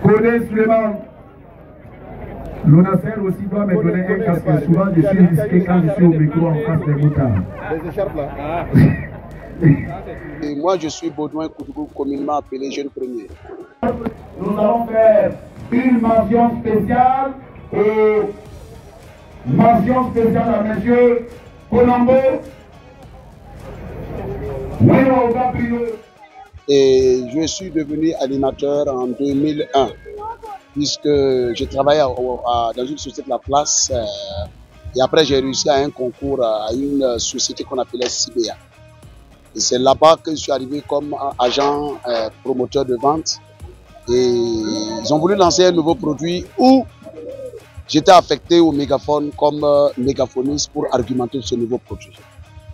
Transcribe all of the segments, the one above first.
Kodé Suleiman. L'ONACER aussi doit me donner un casque. Souvent, je suis risqué quand je suis au micro en face des motards. Les écharpes là. Et moi, je suis Baudouin Koudougou, communément appelé Jeune Premier. Nous allons faire une mention spéciale à M. Colombo. Et je suis devenu animateur en 2001, puisque je travaillais dans une société de la place. Et après, j'ai réussi à un concours à une société qu'on appelait CBA. Et c'est là-bas que je suis arrivé comme agent promoteur de vente. Et ils ont voulu lancer un nouveau produit où j'étais affecté au mégaphone comme mégaphoniste pour argumenter ce nouveau produit.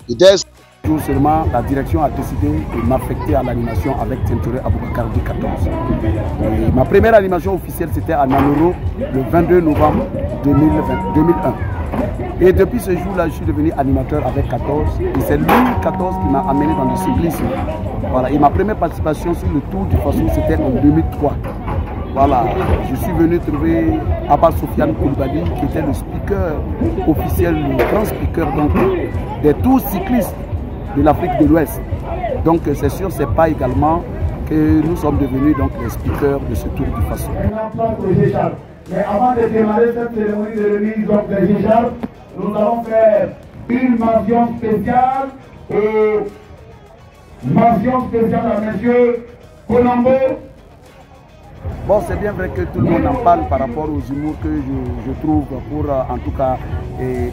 Et dès ce jour seulement, la direction a décidé de m'affecter à l'animation avec Tintouré Aboubakar du 14. Et ma première animation officielle, c'était à Nanoro le 22 novembre 2001. Et depuis ce jour-là, je suis devenu animateur avec 14. Et c'est lui, 14, qui m'a amené dans le cyclisme. Voilà. Et ma première participation sur le Tour du Faso, c'était en 2003. Voilà. Je suis venu trouver Abba Sofiane Koulibaly, qui était le speaker officiel, le grand speaker donc, des tours cyclistes de l'Afrique de l'Ouest. Donc c'est sûr, c'est pas également que nous sommes devenus donc, les speakers de ce Tour du Faso. Mais avant de démarrer cette cérémonie de remise des écharpes, nous allons faire une mention spéciale à M. Colombo. Bon, c'est bien vrai que tout le monde en parle par rapport aux humours que je trouve pour en tout cas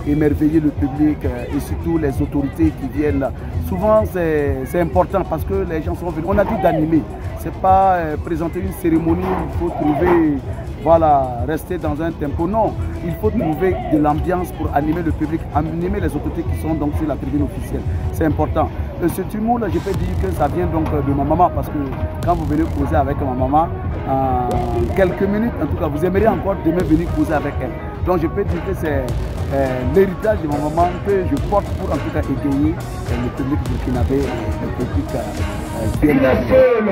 émerveiller le public et surtout les autorités qui viennent. Souvent c'est important parce que les gens sont venus. On a dit d'animer. C'est pas présenter une cérémonie, il faut trouver, voilà, rester dans un tempo. Non, il faut trouver de l'ambiance pour animer le public, animer les autorités qui sont donc sur la tribune officielle. C'est important. Ce humour-là, je peux dire que ça vient donc de ma maman parce que quand vous venez causer avec ma maman, en quelques minutes, en tout cas, vous aimeriez encore demain venir causer avec elle. Donc je peux dire que c'est l'héritage de ma maman que je porte pour en tout cas égayer le public burkinabé, le public il est seul,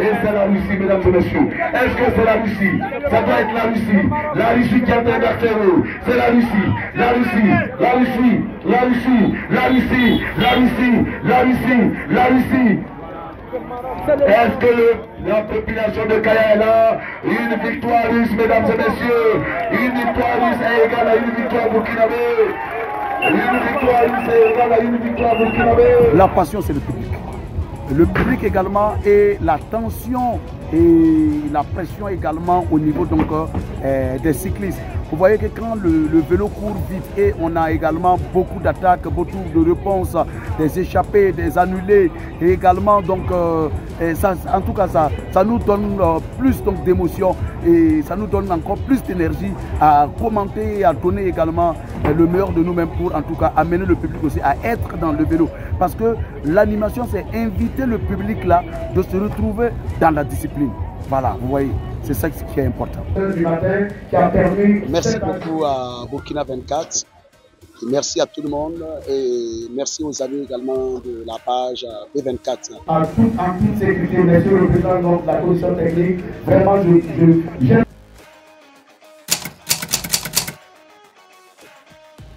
et c'est la Russie, mesdames et messieurs. Est-ce que c'est la Russie? Ça doit être la Russie qui est en train d'accélérer. C'est la Russie, la Russie, la Russie, la Russie, la Russie, la Russie, la Russie, la Russie. Est-ce que la population de Kaya est là? Une victoire russe, mesdames et messieurs. Une victoire russe est égale à une victoire burkinabé. Une victoire russe est égale à une victoire burkinabé. La passion, c'est le public. Le public également et la tension et la pression également au niveau donc, des cyclistes. Vous voyez que quand le vélo court vite et on a également beaucoup d'attaques, beaucoup de réponses, des échappées, des annulés et également donc ça, en tout cas ça nous donne plus d'émotion et ça nous donne encore plus d'énergie à commenter et à donner également le meilleur de nous-mêmes pour en tout cas amener le public aussi à être dans le vélo. Parce que l'animation c'est inviter le public là de se retrouver dans la discipline. Voilà, vous voyez, c'est ça qui est important. Merci beaucoup à Burkina 24. Et merci à tout le monde et merci aux amis également de la page B24. En toute sécurité, monsieur le président de la commission technique, vraiment,